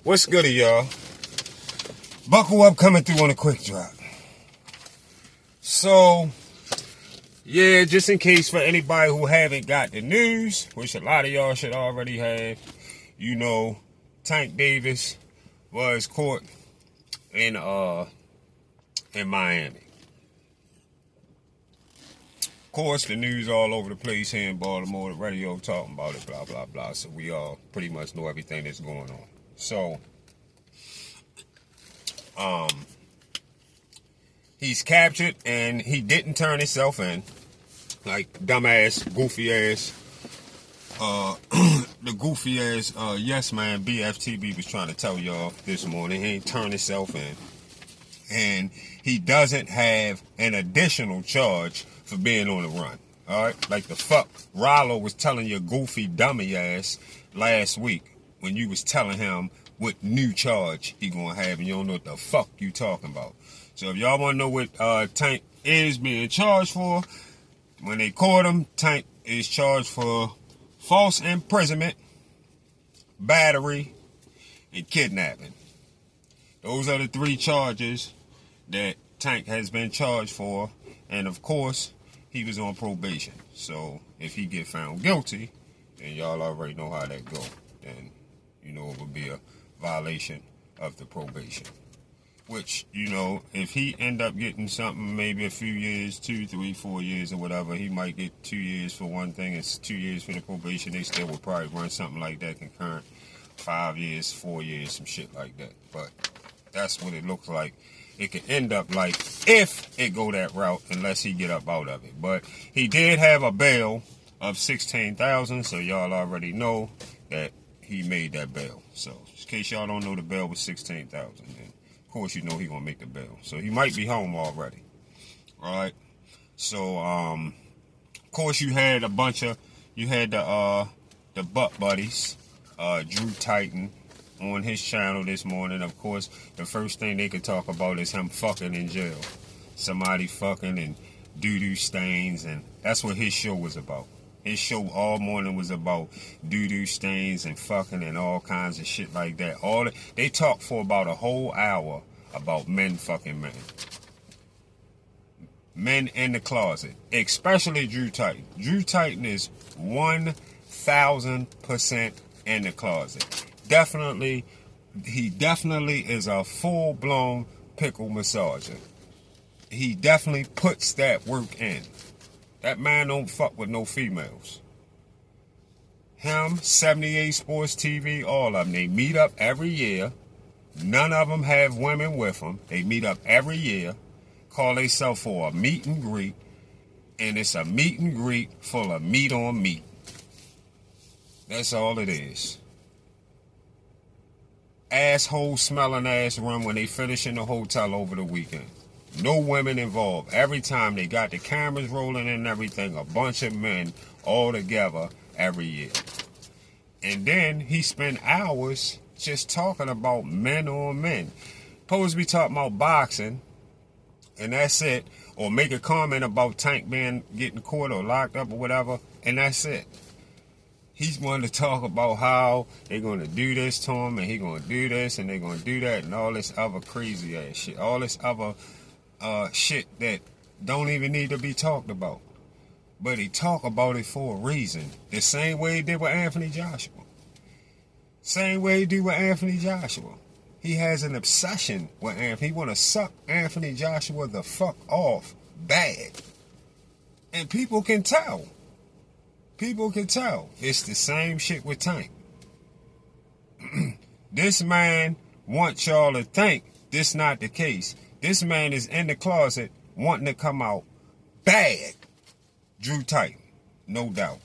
What's good, y'all? Buckle up, coming through on a quick drop. So, yeah, just in case for anybody who haven't got the news, which a lot of y'all should already have, you know, Tank Davis was caught in Miami. Of course, the news all over the place here in Baltimore, the radio talking about it, blah, blah, blah. So we all pretty much know everything that's going on. So, he's captured and he didn't turn himself in. Like dumbass, goofy ass, the goofy ass, yes man, BFTB was trying to tell y'all this morning. He ain't turned himself in. And he doesn't have an additional charge for being on the run. Alright? Like the fuck Rollo was telling your goofy dummy ass last week when you was telling him what new charge he gonna have and you don't know what the fuck you talking about. So if y'all wanna know what Tank is being charged for, when they caught him, Tank is charged for false imprisonment, battery, and kidnapping. Those are the three charges that Tank has been charged for, and of course, he was on probation. So if he get found guilty, then y'all already know how that go. Then you know it would be a violation of the probation. Which, you know, if he end up getting something, maybe a few years, 2, 3, 4 years or whatever, he might get 2 years for one thing, it's 2 years for the probation. They still would probably run something like that concurrent. 5 years, 4 years, some shit like that. But that's what it looks like. It could end up like if it go that route, unless he get up out of it. But he did have a bail of $16,000, so y'all already know that he made that bail. So in case y'all don't know, the bail was $16,000. And of course, you know he gonna make the bail. So he might be home already. All right. So of course you had a bunch of the butt buddies, Drew Titan, on his channel this morning. Of course, the first thing they could talk about is him fucking in jail. Somebody fucking and doo-doo stains, and that's what his show was about. His show all morning was about doo-doo stains and fucking and all kinds of shit like that. They talked for about a whole hour about men fucking men. Men in the closet. Especially Drew Titan. Drew Titan is 1,000% in the closet. He definitely is a full-blown pickle massager. He definitely puts that work in. That man don't fuck with no females. Him, 78 Sports TV, all of them. They meet up every year. None of them have women with them. They meet up every year. Call themselves for a meet and greet. And it's a meet and greet full of meat on meat. That's all it is. Asshole smelling ass run when they finish in the hotel over the weekend. No women involved. Every time they got the cameras rolling and everything, a bunch of men all together every year. And then he spent hours just talking about men on men. Supposed to be talking about boxing, and that's it. Or make a comment about Tank being getting caught or locked up or whatever, and that's it. He's wanting to talk about how they're going to do this to him, and he's going to do this, and they're going to do that, and all this other crazy ass shit. All this other shit that don't even need to be talked about. But he talk about it for a reason. The same way he did with Anthony Joshua. Same way he did with Anthony Joshua. He has an obsession with Anthony. He want to suck Anthony Joshua the fuck off bad. And people can tell. People can tell. It's the same shit with Tank. This man wants y'all to think this not the case. This man is in the closet wanting to come out bad. Drew Titan, no doubt.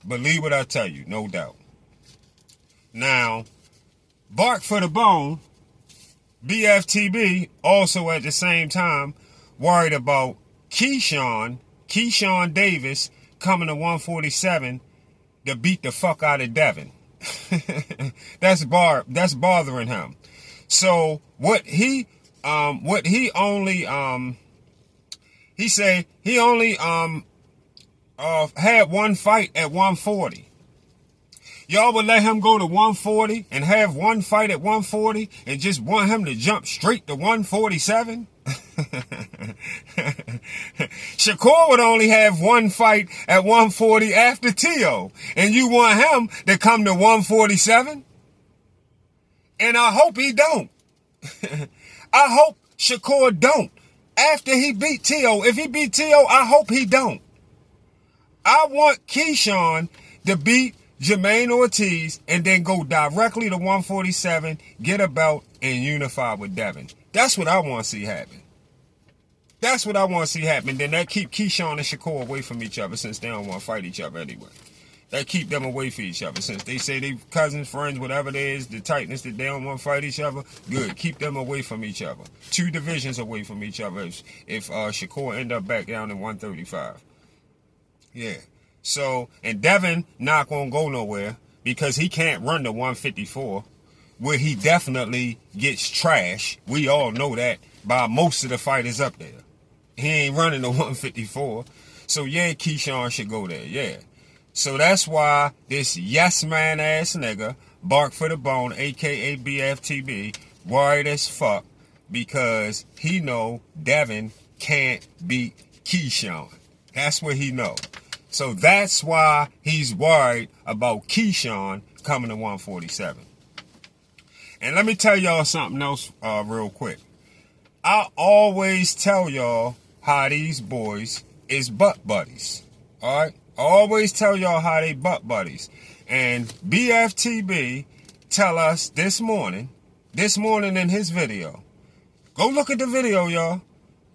Believe what I tell you, no doubt. Now, Bark for the Bone, BFTB, also at the same time, worried about Keyshawn Davis coming to 147 to beat the fuck out of Devin. That's bothering him. So he said he only had one fight at 140. Y'all would let him go to 140 and have one fight at 140 and just want him to jump straight to 147? Shakur would only have one fight at 140 after Tio, and you want him to come to 147? And I hope he don't. I hope Shakur don't. After he beat Tio, if he beat Tio, I hope he don't. I want Keyshawn to beat Jermaine Ortiz and then go directly to 147, get a belt, and unify with Devin. That's what I want to see happen. That's what I want to see happen. Then that keep Keyshawn and Shakur away from each other, since they don't want to fight each other anyway. That keep them away from each other. Since they say they cousins, friends, whatever it is, the tightness that they don't want to fight each other, good. Keep them away from each other. 2 divisions away from each other if Shakur end up back down in 135. Yeah. So, and Devin not going to go nowhere because he can't run to 154, where he definitely gets trash. We all know that by most of the fighters up there. He ain't running to 154. So, yeah, Keyshawn should go there. Yeah. So that's why this yes man ass nigga, Bark for the Bone, a.k.a. BFTB, worried as fuck because he know Devin can't beat Keyshawn. That's what he know. So that's why he's worried about Keyshawn coming to 147. And let me tell y'all something else real quick. I always tell y'all how these boys is butt buddies. All right? I always tell y'all how they butt buddies. And BFTB tell us this morning in his video. Go look at the video, y'all.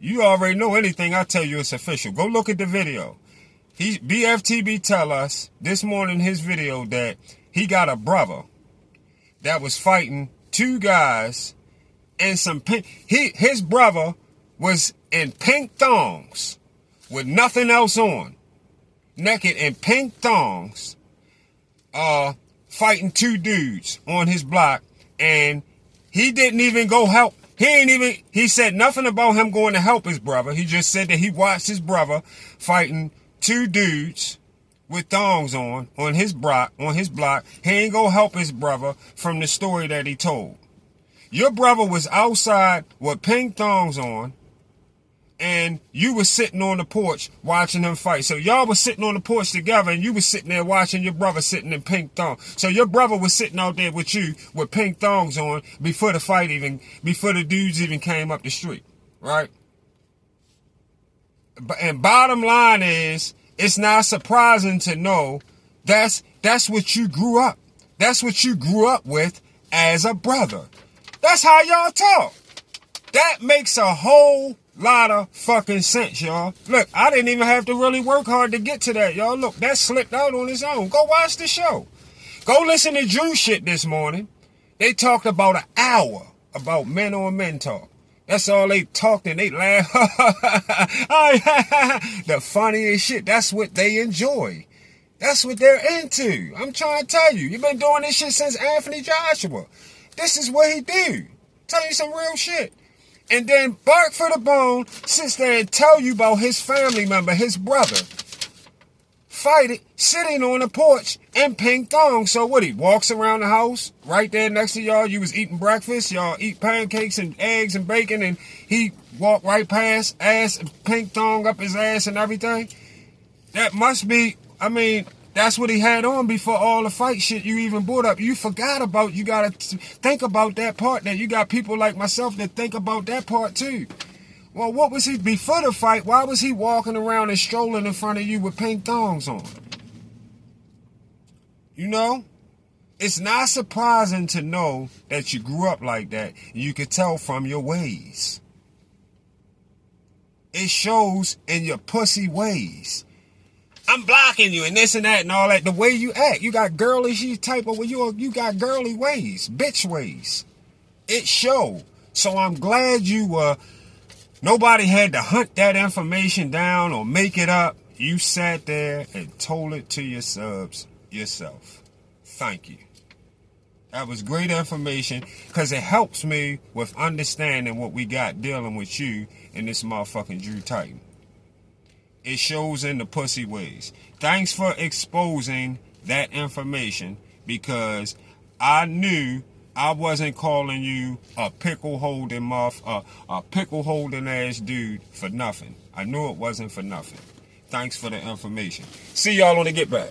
You already know anything I tell you it's official. Go look at the video. BFTB tell us this morning in his video that he got a brother that was fighting 2 guys in some pink. His brother was in pink thongs with nothing else on, naked in pink thongs, fighting 2 dudes on his block, and he didn't even go help. He said nothing about him going to help his brother. He just said that he watched his brother fighting 2 dudes with thongs on his block. He ain't go help his brother from the story that he told. Your brother was outside with pink thongs on, and you were sitting on the porch watching him fight. So y'all was sitting on the porch together, and you was sitting there watching your brother sitting in pink thongs. So your brother was sitting out there with you with pink thongs on before the dudes even came up the street, right? And bottom line is, it's not surprising to know that's what you grew up. That's what you grew up with as a brother. That's how y'all talk. That makes a whole lot of fucking sense, y'all. Look, I didn't even have to really work hard to get to that, y'all. Look, that slipped out on its own. Go watch the show. Go listen to Drew shit this morning. They talked about an hour about men on men talk. That's all they talked and they laughed. The funniest shit. That's what they enjoy. That's what they're into. I'm trying to tell you. You've been doing this shit since Anthony Joshua. This is what he do. Tell you some real shit. And then Bark for the Bone sits there and tell you about his family member, his brother, sitting on the porch in pink thongs. So what, he walks around the house right there next to y'all. You was eating breakfast. Y'all eat pancakes and eggs and bacon, and he walked right past, ass, pink thong up his ass and everything. That must be, that's what he had on before all the fight shit you even brought up. You forgot about, you got to think about that part. That you got people like myself that think about that part too. Well, what was he, before the fight, why was he walking around and strolling in front of you with pink thongs on? You know? It's not surprising to know that you grew up like that. You could tell from your ways. It shows in your pussy ways. I'm blocking you and this and that and all that. The way you act. You got girly type of, you got girly ways. Bitch ways. It showed. So I'm glad you were... Nobody had to hunt that information down or make it up. You sat there and told it to your subs yourself. Thank you. That was great information because it helps me with understanding what we got dealing with you and this motherfucking Drew Titan. It shows in the pussy ways. Thanks for exposing that information because I knew I wasn't calling you a pickle holding a pickle holding ass dude for nothing. I knew it wasn't for nothing. Thanks for the information. See y'all on the get back.